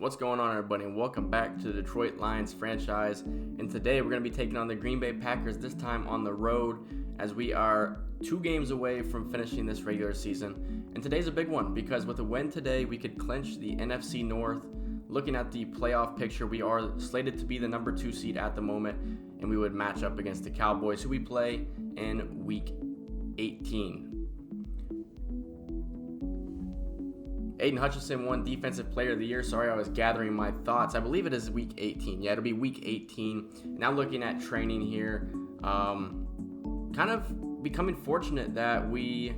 What's going on, everybody, and welcome back to the Detroit Lions franchise. And today we're going to be taking on the Green Bay Packers, this time on the road, as we are 2 games away from finishing this regular season. And today's a big one because with a win today, we could clinch the NFC North. Looking at the playoff picture, we are slated to be the number 2 seed at the moment, and we would match up against the Cowboys, who we play in Week 18. Aiden Hutchinson won Defensive Player of the Year. Sorry, I was gathering my thoughts. I believe it is Week 18. Yeah, it'll be Week 18. Now looking at training here, kind of becoming fortunate that we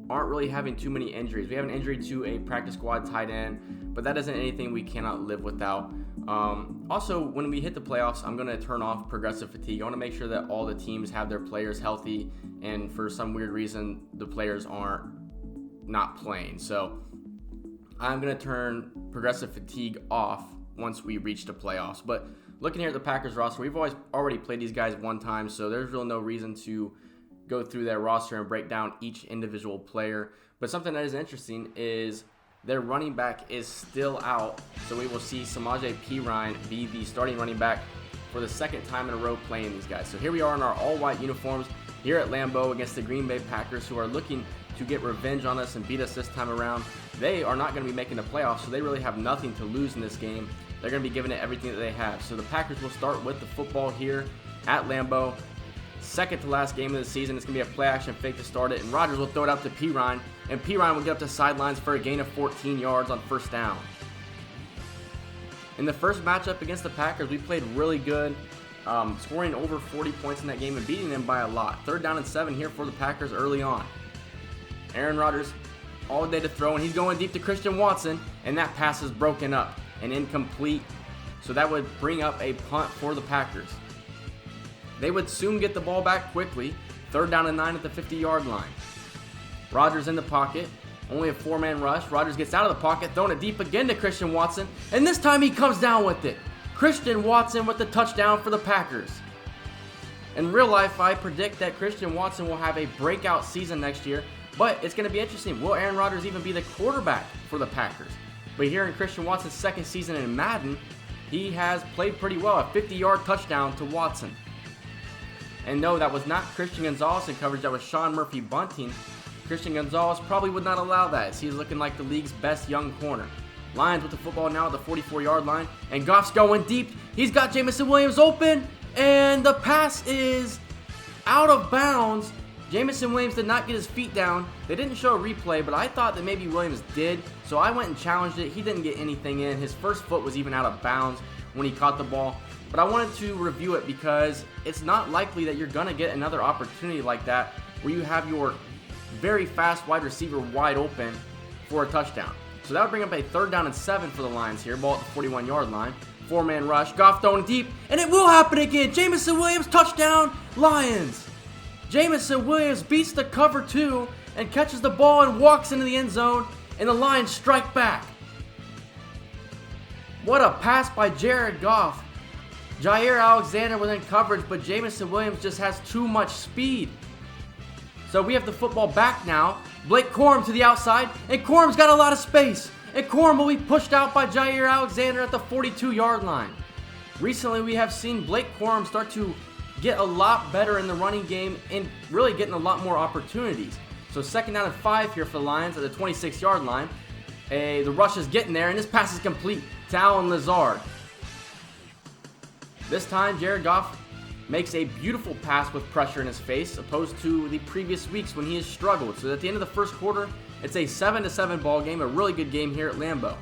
aren't really having too many injuries. We have an injury to a practice squad tight end, but that isn't anything we cannot live without. Also, when we hit the playoffs, I'm going to turn off progressive fatigue. I want to make sure that all the teams have their players healthy, and for some weird reason, the players aren't not playing. So I'm going to turn progressive fatigue off once we reach the playoffs. But looking here at the Packers roster, we've already played these guys one time, so there's really no reason to go through their roster and break down each individual player. But something that is interesting is their running back is still out, so we will see Samaje Perine be the starting running back for the second time in a row playing these guys. So here we are in our all-white uniforms here at Lambeau against the Green Bay Packers, who are looking to get revenge on us and beat us this time around. They are not going to be making the playoffs, so they really have nothing to lose in this game. They're going to be giving it everything that they have. So the Packers will start with the football here at Lambeau. Second to last game of the season. It's going to be a play action fake to start it, and Rodgers will throw it out to Perine, and Perine will get up to sidelines for a gain of 14 yards on first down. In the first matchup against the Packers, we played really good, scoring over 40 points in that game and beating them by a lot. 3rd down and 7 here for the Packers early on. Aaron Rodgers all day to throw, and he's going deep to Christian Watson, and that pass is broken up and incomplete. So that would bring up a punt for the Packers. They would soon get the ball back quickly. 3rd down and 9 at the 50-yard line. Rodgers in the pocket, only a 4-man rush. Rodgers gets out of the pocket, throwing it deep again to Christian Watson, and this time he comes down with it. Christian Watson with the touchdown for the Packers. In real life, I predict that Christian Watson will have a breakout season next year, but it's going to be interesting. Will Aaron Rodgers even be the quarterback for the Packers? But here in Christian Watson's second season in Madden, he has played pretty well. A 50-yard touchdown to Watson. And no, that was not Christian Gonzalez in coverage. That was Sean Murphy bunting. Christian Gonzalez probably would not allow that, as he's looking like the league's best young corner. Lions with the football now at the 44-yard line. And Goff's going deep. He's got Jameson Williams open. And the pass is out of bounds. Jameson Williams did not get his feet down. They didn't show a replay, but I thought that maybe Williams did. So I went and challenged it. He didn't get anything in. His first foot was even out of bounds when he caught the ball. But I wanted to review it because it's not likely that you're going to get another opportunity like that where you have your very fast wide receiver wide open for a touchdown. So that would bring up a 3rd down and 7 for the Lions here. Ball at the 41-yard line. 4-man rush. Goff throwing deep. And it will happen again. Jameson Williams, touchdown, Lions. Jameson Williams beats the cover 2 and catches the ball and walks into the end zone, and the Lions strike back. What a pass by Jared Goff. Jair Alexander was in coverage, but Jameson Williams just has too much speed. So we have the football back now. Blake Corum to the outside, and Corum's got a lot of space. And Corum will be pushed out by Jair Alexander at the 42-yard line. Recently, we have seen Blake Corum start to get a lot better in the running game and really getting a lot more opportunities. So 2nd down and 5 here for the Lions at the 26-yard line. The rush is getting there, and this pass is complete to Allen Lazard. This time, Jared Goff makes a beautiful pass with pressure in his face, opposed to the previous weeks when he has struggled. So at the end of the first quarter, it's a 7-7 ball game, a really good game here at Lambeau.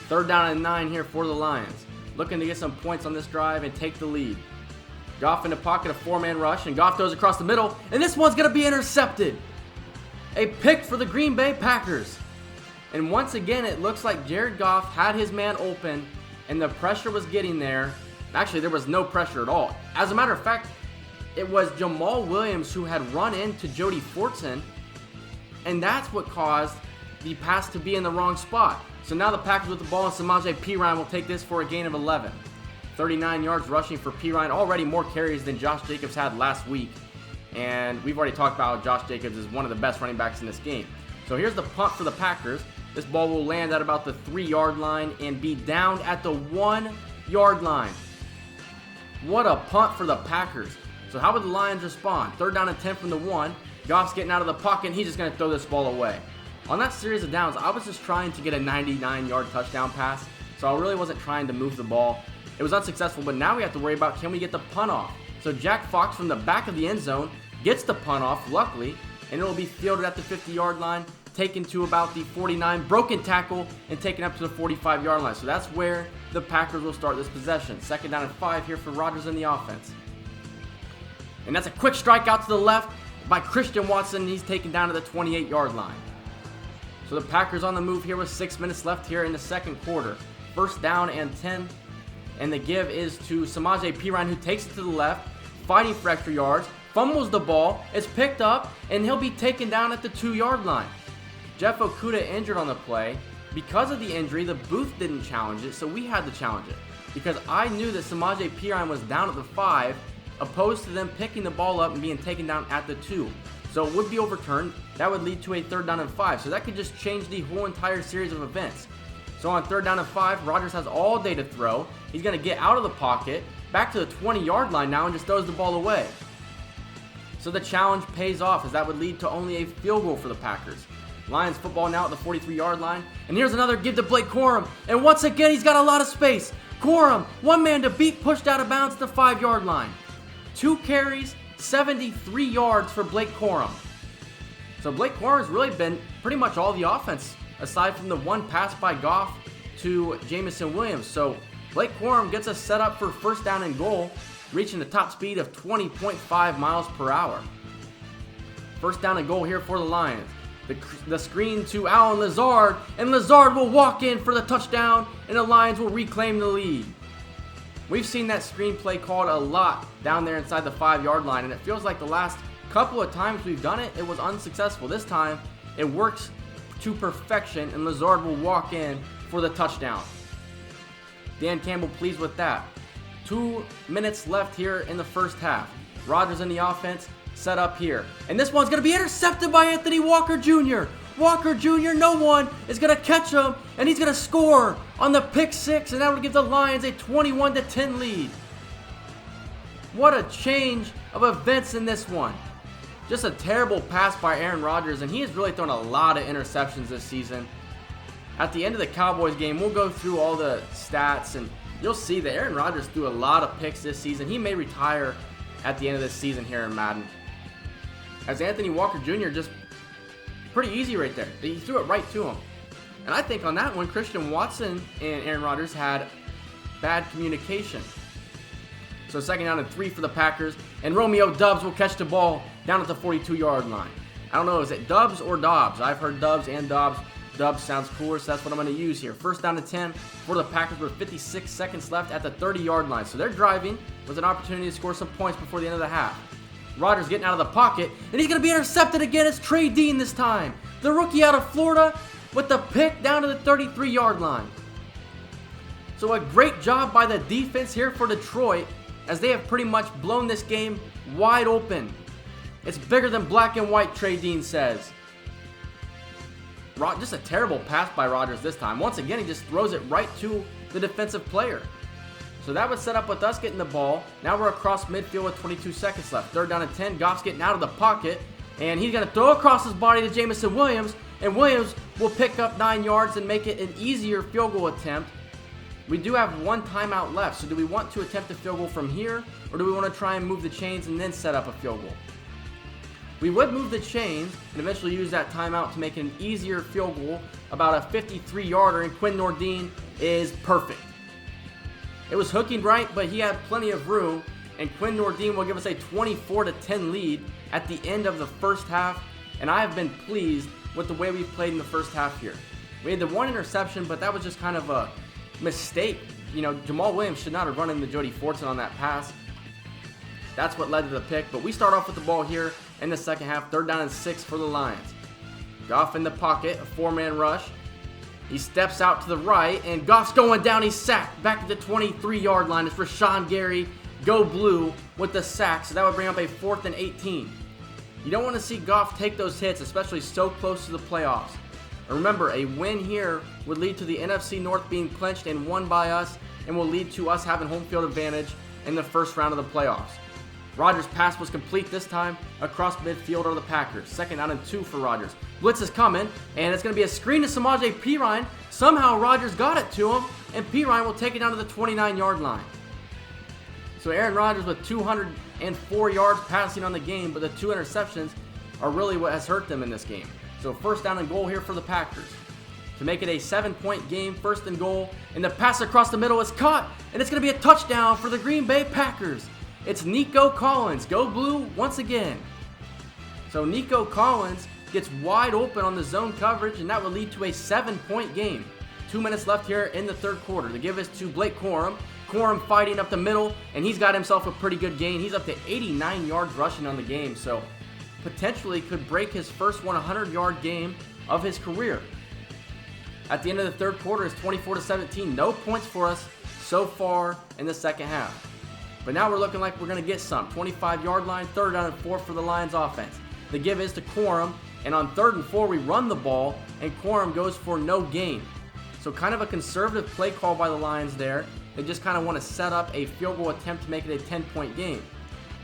3rd down and 9 here for the Lions. Looking to get some points on this drive and take the lead. Goff in the pocket, a 4-man rush, and Goff throws across the middle, and this one's going to be intercepted. A pick for the Green Bay Packers. And once again, it looks like Jared Goff had his man open, and the pressure was getting there. Actually, there was no pressure at all. As a matter of fact, it was Jamal Williams who had run into Jody Fortson, and that's what caused the pass to be in the wrong spot. So now the Packers with the ball, and Samaje Perine will take this for a gain of 11. 39 yards rushing for Perine, already more carries than Josh Jacobs had last week. And we've already talked about how Josh Jacobs is one of the best running backs in this game. So here's the punt for the Packers. This ball will land at about the 3-yard line and be down at the 1-yard line. What a punt for the Packers. So how would the Lions respond? 3rd down and 10 from the 1. Goff's getting out of the pocket, and he's just going to throw this ball away. On that series of downs, I was just trying to get a 99-yard touchdown pass, so I really wasn't trying to move the ball. It was unsuccessful, but now we have to worry about, can we get the punt off? So Jack Fox from the back of the end zone gets the punt off, luckily, and it will be fielded at the 50-yard line, taken to about the 49, broken tackle, and taken up to the 45-yard line. So that's where the Packers will start this possession. 2nd down and 5 here for Rodgers in the offense. And that's a quick strike out to the left by Christian Watson. He's taken down to the 28-yard line. So the Packers on the move here with 6 minutes left here in the second quarter. 1st down and 10. And the give is to Samaje Perine, who takes it to the left, fighting for extra yards, fumbles the ball, it's picked up, and he'll be taken down at the 2-yard line. Jeff Okudah injured on the play. Because of the injury, the booth didn't challenge it, so we had to challenge it. Because I knew that Samaje Perine was down at the 5, opposed to them picking the ball up and being taken down at the 2. So it would be overturned. That would lead to a 3rd down and 5. So that could just change the whole entire series of events. So on 3rd down and 5, Rodgers has all day to throw. He's going to get out of the pocket, back to the 20-yard line now, and just throws the ball away. So the challenge pays off, as that would lead to only a field goal for the Packers. Lions football now at the 43-yard line. And here's another give to Blake Corum. And once again, he's got a lot of space. Corum, one man to beat, pushed out of bounds to the 5-yard line. 2 carries, 73 yards for Blake Corum. So Blake Corum has really been pretty much all the offense, aside from the one pass by Goff to Jameson Williams. So Blake Corum gets us set up for 1st down and goal, reaching the top speed of 20.5 miles per hour. 1st down and goal here for the Lions. The screen to Allen Lazard, and Lazard will walk in for the touchdown, and the Lions will reclaim the lead. We've seen that screen play called a lot down there inside the 5-yard line, and it feels like the last couple of times we've done it, it was unsuccessful. This time, it works to perfection, and Lazard will walk in for the touchdown. Dan Campbell pleased with that. 2 minutes left here in the first half. Rodgers in the offense, set up here. And this one's going to be intercepted by Anthony Walker Jr. Walker Jr., no one is going to catch him, and he's going to score on the pick 6, and that will give the Lions a 21-10 lead. What a change of events in this one. Just a terrible pass by Aaron Rodgers, and he has really thrown a lot of interceptions this season. At the end of the Cowboys game, we'll go through all the stats, and you'll see that Aaron Rodgers threw a lot of picks this season. He may retire at the end of this season here in Madden. As Anthony Walker Jr. just pretty easy right there. He threw it right to him. And I think on that one, Christian Watson and Aaron Rodgers had bad communication. So 2nd down and 3 for the Packers. And Romeo Doubs will catch the ball down at the 42-yard line. I don't know, is it Doubs or Dobbs? I've heard Doubs and Dobbs. Doubs sounds cooler, so that's what I'm going to use here. 1st down and 10 for the Packers with 56 seconds left at the 30-yard line. So they're driving with an opportunity to score some points before the end of the half. Rodgers getting out of the pocket, and he's going to be intercepted again. It's Trey Dean this time. The rookie out of Florida with the pick down to the 33-yard line. So a great job by the defense here for Detroit, as they have pretty much blown this game wide open. It's bigger than black and white, Trey Dean says. Just a terrible pass by Rodgers this time. Once again, he just throws it right to the defensive player. So that would set up with us getting the ball. Now we're across midfield with 22 seconds left. 3rd down and 10. Goff's getting out of the pocket, and he's going to throw across his body to Jameson Williams, and Williams will pick up 9 yards and make it an easier field goal attempt. We do have 1 timeout left, so do we want to attempt a field goal from here, or do we want to try and move the chains and then set up a field goal? We would move the chains and eventually use that timeout to make an easier field goal, about a 53-yarder, and Quinn Nordin is perfect. It was hooking right, but he had plenty of room, and Quinn Nordin will give us a 24-10 lead at the end of the first half, and I have been pleased with the way we've played in the first half here. We had the 1 interception, but that was just kind of a mistake. You know, Jamal Williams should not have run into Jody Fortson on that pass. That's what led to the pick, but we start off with the ball here in the second half. 3rd down and 6 for the Lions. Goff in the pocket, a 4-man rush. He steps out to the right, and Goff's going down. He's sacked back at the 23-yard line. It's Rashawn Gary, go blue, with the sack, so that would bring up a 4th and 18. You don't want to see Goff take those hits, especially so close to the playoffs. And remember, a win here would lead to the NFC North being clinched and won by us, and will lead to us having home field advantage in the first round of the playoffs. Rodgers' pass was complete this time across midfield are the Packers. 2nd down and 2 for Rodgers. Blitz is coming, and it's going to be a screen to Samaje Perine. Somehow Rodgers got it to him, and Perine will take it down to the 29-yard line. So Aaron Rodgers with 204 yards passing on the game, but the 2 interceptions are really what has hurt them in this game. So 1st down and goal here for the Packers. To make it a 7-point game, 1st and goal, and the pass across the middle is caught, and it's going to be a touchdown for the Green Bay Packers. It's Nico Collins. Go Blue once again. So Nico Collins gets wide open on the zone coverage, and that will lead to a 7-point game. 2 minutes left here in the 3rd quarter. The give is to Blake Corum. Corum fighting up the middle, and he's got himself a pretty good gain. He's up to 89 yards rushing on the game, so potentially could break his first 100-yard game of his career. At the end of the 3rd quarter, it's 24-17. No points for us so far in the 2nd half. But now we're looking like we're going to get some. 25-yard line, 3rd down and 4 for the Lions offense. The give is to Corum, and on 3rd and 4 we run the ball, and Corum goes for no gain. So kind of a conservative play call by the Lions there. They just kind of want to set up a field goal attempt to make it a 10-point game.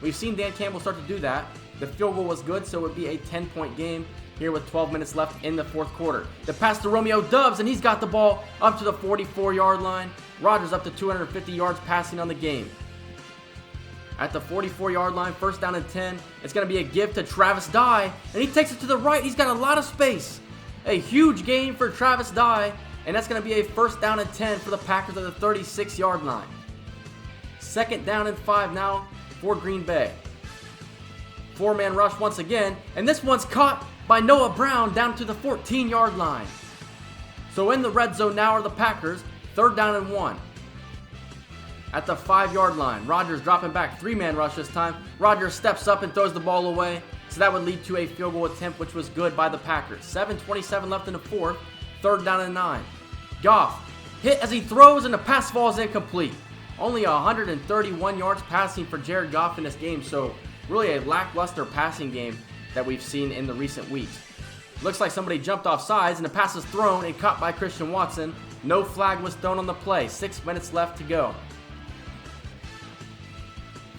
We've seen Dan Campbell start to do that. The field goal was good, so it would be a 10-point game here with 12 minutes left in the 4th quarter. The pass to Romeo Doubs, and he's got the ball up to the 44-yard line. Rodgers up to 250 yards passing on the game. At the 44-yard line, 1st down and 10. It's going to be a give to Travis Dye, and he takes it to the right. He's got a lot of space. A huge gain for Travis Dye, and that's going to be a 1st down and 10 for the Packers at the 36-yard line. 2nd down and 5 now for Green Bay. 4-man rush once again, and this one's caught by Noah Brown down to the 14-yard line. So in the red zone now are the Packers, 3rd down and 1. At the 5-yard line, Rodgers dropping back, 3-man rush this time. Rodgers steps up and throws the ball away, so that would lead to a field goal attempt, which was good by the Packers. 7:27 left in the 4th, 3rd down and 9. Goff hit as he throws, and the pass falls incomplete. Only 131 yards passing for Jared Goff in this game, so really a lackluster passing game that we've seen in the recent weeks. Looks like somebody jumped off sides, and the pass is thrown and caught by Christian Watson. No flag was thrown on the play. 6 minutes left to go.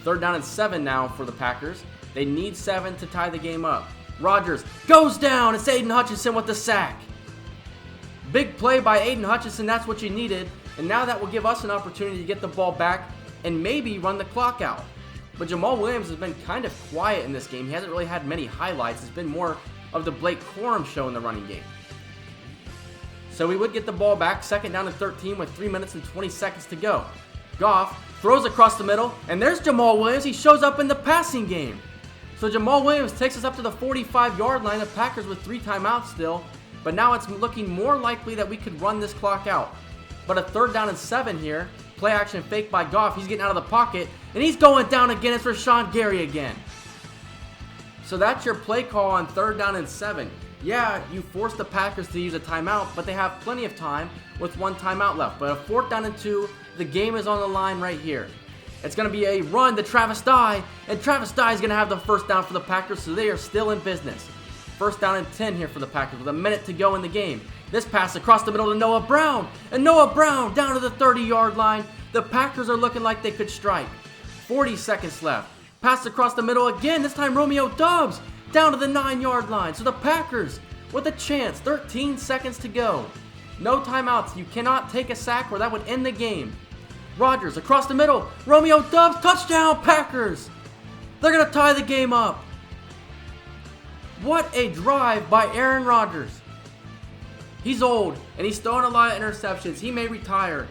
3rd down and 7 now for the Packers. They need 7 to tie the game up. Rodgers goes down. It's Aiden Hutchinson with the sack. Big play by Aiden Hutchinson. That's what you needed. And now that will give us an opportunity to get the ball back and maybe run the clock out. But Jamal Williams has been kind of quiet in this game. He hasn't really had many highlights. It's been more of the Blake Corum show in the running game. So we would get the ball back. 2nd down and 13 with 3 minutes and 20 seconds to go. Goff throws across the middle, and there's Jamal Williams. He shows up in the passing game. So Jamal Williams takes us up to the 45-yard line. The Packers with 3 timeouts still, but now it's looking more likely that we could run this clock out. But a 3rd down and 7 here. Play action fake by Goff. He's getting out of the pocket, and he's going down again. It's Rashawn Gary again. So that's your play call on 3rd down and 7. Yeah, you forced the Packers to use a timeout, but they have plenty of time with 1 timeout left. But a 4th down and 2, the game is on the line right here. It's going to be a run to Travis Dye, and Travis Dye is going to have the 1st down for the Packers, so they are still in business. 1st down and 10 here for the Packers with a minute to go in the game. This pass across the middle to Noah Brown, and Noah Brown down to the 30-yard line. The Packers are looking like they could strike. 40 seconds left. Pass across the middle again, this time Romeo Doubs down to the 9-yard line. So the Packers with a chance, 13 seconds to go. No timeouts, you cannot take a sack or that would end the game. Rodgers across the middle, Romeo Doubs, touchdown Packers! They're going to tie the game up. What a drive by Aaron Rodgers. He's old, and he's throwing a lot of interceptions. He may retire,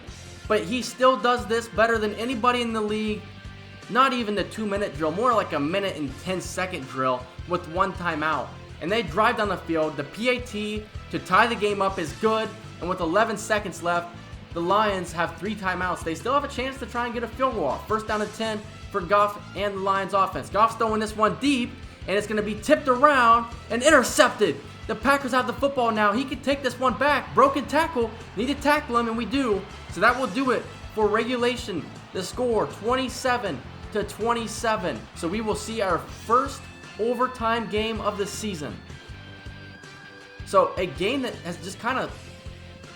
but he still does this better than anybody in the league. Not even the 2-minute drill, more like a 1 and 10-second drill with 1 timeout. And they drive down the field. The PAT to tie the game up is good, and with 11 seconds left, the Lions have 3 timeouts. They still have a chance to try and get a field goal off. 1st down and 10 for Goff and the Lions offense. Goff's throwing this one deep, and it's going to be tipped around and intercepted. The Packers have the football now. He can take this one back. Broken tackle. Need to tackle him, and we do. So that will do it for regulation. The score, 27-27. So we will see our first overtime game of the season. So a game that has just kind of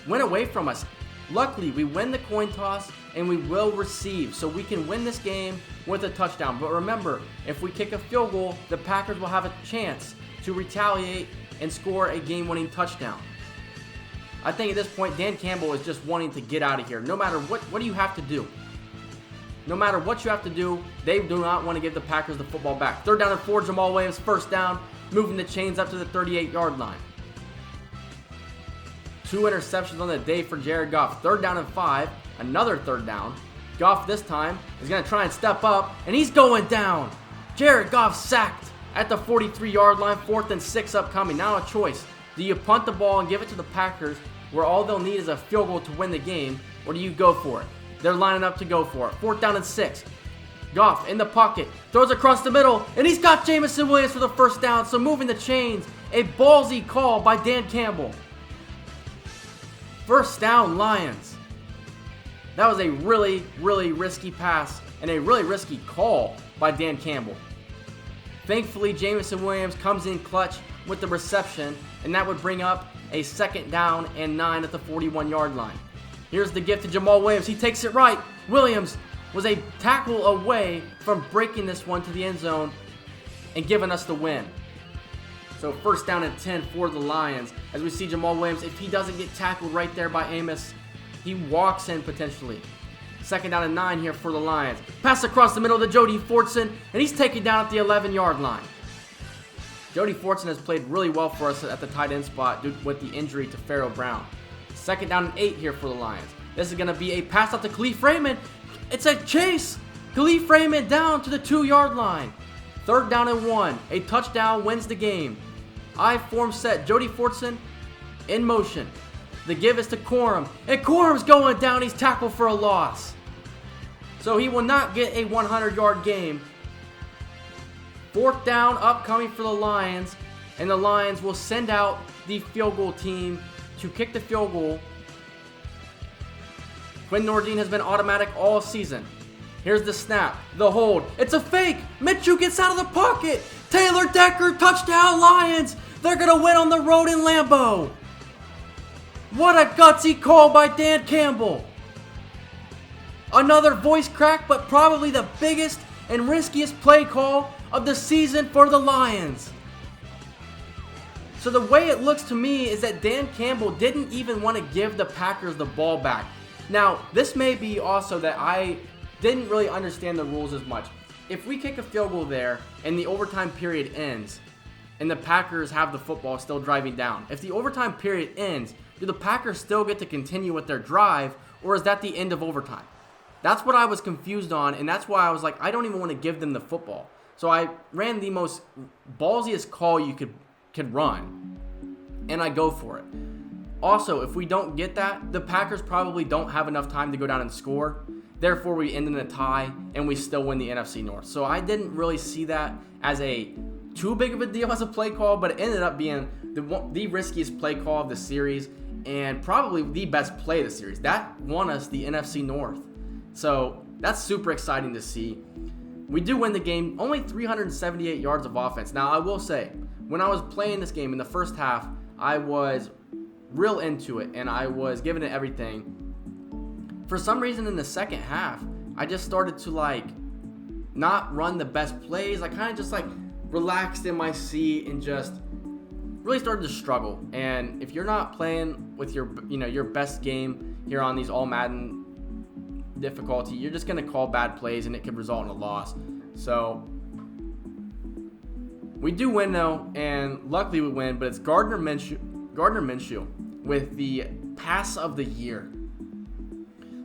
went away from us. Luckily, we win the coin toss and we will receive, so we can win this game with a touchdown. But remember, if we kick a field goal, the Packers will have a chance to retaliate and score a game-winning touchdown. I think at this point, Dan Campbell is just wanting to get out of here. No matter what do you have to do? No matter what you have to do, they do not want to give the Packers the football back. 3rd down and 4, Jamal Williams, 1st down, moving the chains up to the 38-yard line. 2 interceptions on the day for Jared Goff. 3rd down and 5, another 3rd down. Goff this time is going to try and step up, and he's going down. Jared Goff sacked at the 43-yard line, 4th and 6 upcoming. Now a choice. Do you punt the ball and give it to the Packers, where all they'll need is a field goal to win the game, or do you go for it? They're lining up to go for it. 4th down and 6. Goff in the pocket, throws across the middle, and he's got Jameson Williams for the 1st down, so moving the chains. A ballsy call by Dan Campbell. 1st down, Lions. That was a really, really risky pass and a really risky call by Dan Campbell. Thankfully, Jameson Williams comes in clutch with the reception, and that would bring up a 2nd down and 9 at the 41-yard line. Here's the gift to Jamal Williams. He takes it right. Williams was a tackle away from breaking this one to the end zone and giving us the win. So 1st down and 10 for the Lions. As we see Jamal Williams, if he doesn't get tackled right there by Amos, he walks in potentially. 2nd down and 9 here for the Lions. Pass across the middle to Jody Fortson, and he's taken down at the 11-yard line. Jody Fortson has played really well for us at the tight end spot due with the injury to Pharaoh Brown. 2nd down and 8 here for the Lions. This is going to be a pass out to Khalif Raymond. It's a chase. Khalif Raymond down to the 2-yard line. 3rd down and 1. A touchdown wins the game. I-form set. Jody Fortson in motion. The give is to Corum. And Corum's going down. He's tackled for a loss. So he will not get a 100-yard game. 4th down upcoming for the Lions. And the Lions will send out the field goal team to kick the field goal. Quinn Nordine has been automatic all season. Here's the snap, the hold. It's a fake. Minshew gets out of the pocket. Taylor Decker, touchdown Lions. They're going to win on the road in Lambeau. What a gutsy call by Dan Campbell. Another voice crack, but probably the biggest and riskiest play call of the season for the Lions. So the way it looks to me is that Dan Campbell didn't even want to give the Packers the ball back. Now, this may be also that I didn't really understand the rules as much. If we kick a field goal there and the overtime period ends and the Packers have the football still driving down, if the overtime period ends, do the Packers still get to continue with their drive, or is that the end of overtime? That's what I was confused on, and that's why I was like, I don't even want to give them the football. So I ran the most ballsiest call you could run, and I go for it. Also, if we don't get that, the Packers probably don't have enough time to go down and score. Therefore, we end in a tie, and we still win the NFC North. So I didn't really see that as a too big of a deal as a play call, but it ended up being the riskiest play call of the series and probably the best play of the series. That won us the NFC North. So that's super exciting to see. We do win the game, only 378 yards of offense. Now, I will say, when I was playing this game in the first half, I was real into it, and I was giving it everything. For some reason in the second half, I just started to not run the best plays. I kind of just relaxed in my seat and just really started to struggle. And if you're not playing with your best game here on these all Madden difficulty, you're just going to call bad plays and it could result in a loss. So we do win though, and luckily we win, but it's Gardner Minshew with the pass of the year.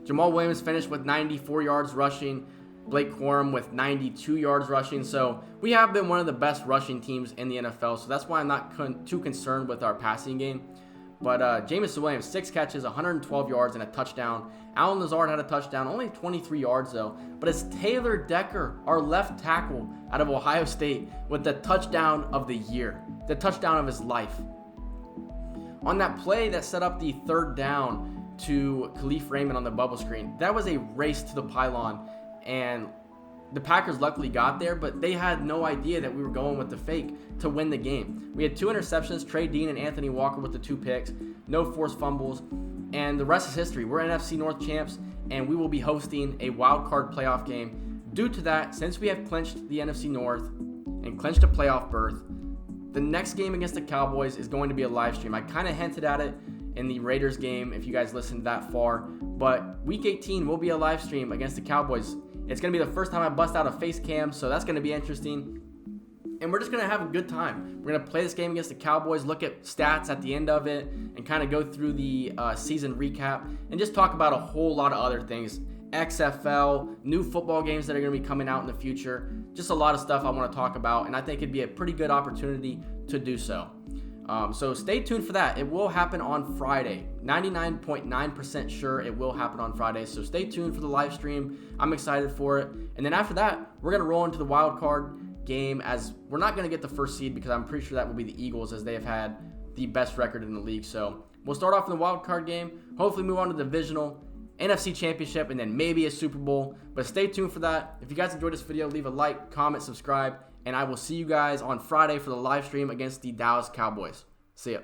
Jamal Williams finished with 94 yards rushing. Blake Corum with 92 yards rushing. So we have been one of the best rushing teams in the NFL. So that's why I'm not too concerned with our passing game. But Jameson Williams, 6 catches, 112 yards, and a touchdown. Allen Lazard had a touchdown, only 23 yards though. But it's Taylor Decker, our left tackle out of Ohio State, with the touchdown of the year, the touchdown of his life. On that play that set up the 3rd down to Khalif Raymond on the bubble screen, that was a race to the pylon. And The Packers luckily got there, but they had no idea that we were going with the fake to win the game. We had 2 interceptions, Trey Dean and Anthony Walker with the 2 picks, no forced fumbles, and the rest is history. We're NFC North champs, and we will be hosting a wild card playoff game. Due to that, since we have clinched the NFC North and clinched a playoff berth, the next game against the Cowboys is going to be a live stream. I kind of hinted at it in the Raiders game if you guys listened that far, but Week 18 will be a live stream against the Cowboys. It's going to be the first time I bust out a face cam, so that's going to be interesting. And we're just going to have a good time. We're going to play this game against the Cowboys, look at stats at the end of it, and kind of go through the season recap, and just talk about a whole lot of other things. XFL, new football games that are going to be coming out in the future. Just a lot of stuff I want to talk about, and I think it'd be a pretty good opportunity to do so. So stay tuned for that. It will happen on Friday. 99.9% sure it will happen on Friday. So stay tuned for the live stream. I'm excited for it. And then after that, we're going to roll into the wild card game, as we're not going to get the first seed because I'm pretty sure that will be the Eagles, as they have had the best record in the league. So we'll start off in the wild card game, hopefully move on to the divisional, NFC Championship, and then maybe a Super Bowl. But stay tuned for that. If you guys enjoyed this video, leave a like, comment, subscribe, and I will see you guys on Friday for the live stream against the Dallas Cowboys. See ya.